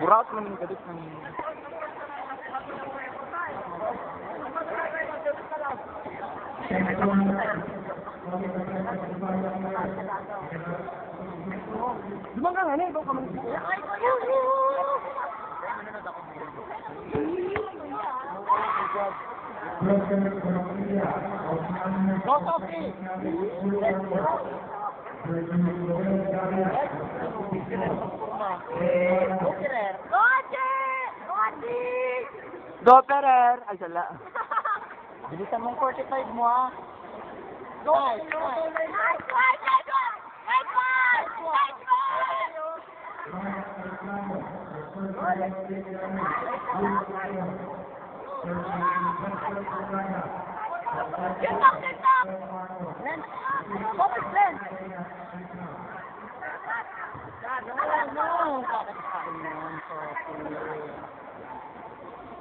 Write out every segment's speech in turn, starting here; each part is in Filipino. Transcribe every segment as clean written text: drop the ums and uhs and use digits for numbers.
Burat man yung galit ng... Dumang ka nga na, ikaw ka man. Go, Sophie! Go, Perer! Ay, sala. Bilisan mong 45 mo, ha? Go!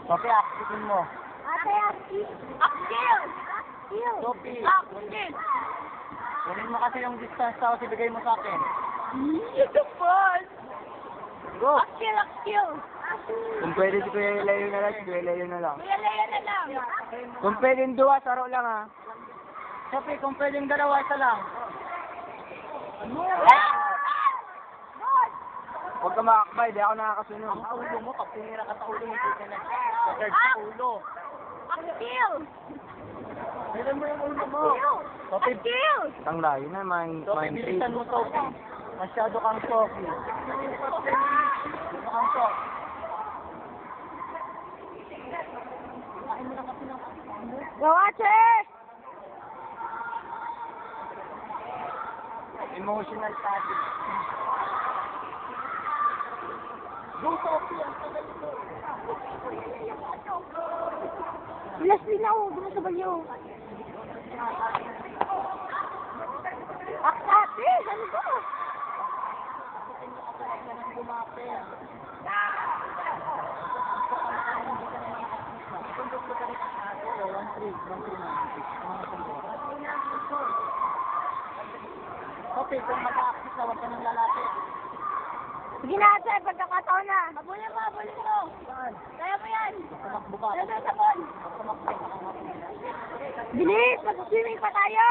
Sophie, aktikin mo. Sophie, kunin mo kasi yung distance tapos ibigay mo sa akin. Ito po! Go! Akil! Kung pwede si Kuya Leo na lang, si Kuya Leo na lang. Kuya Lea na lang. Kung pwedeng duwa, saro lang, ha? Sophie, kung pwedeng dalawa, isa lang. Huwag ka makakbay, di ako nakakasunod. Ang ulo mo, pag pinira ka sa ulo, hindi ka na sa ulo. Akil! Bilan mo yung ulo mo. Akil! Ang layo na, Sophie, bilisan mo, Sophie. Masyado kang Sophie. Masyado kang Sophie. Go, Ate! Emotional touching. Go, Sophie. Ang tagal ito. Leslie na ako, gusto sa balyo. Ate, ano ba? Sophie, kung mag-a-access na, huwag ka nang lalapit. Sige na, Ate, pagkakataon na. Habulin mo. Kaya mo yan. Ano Tumakbo ka. Nasa sabon. Bilis, mag-swimming pa tayo.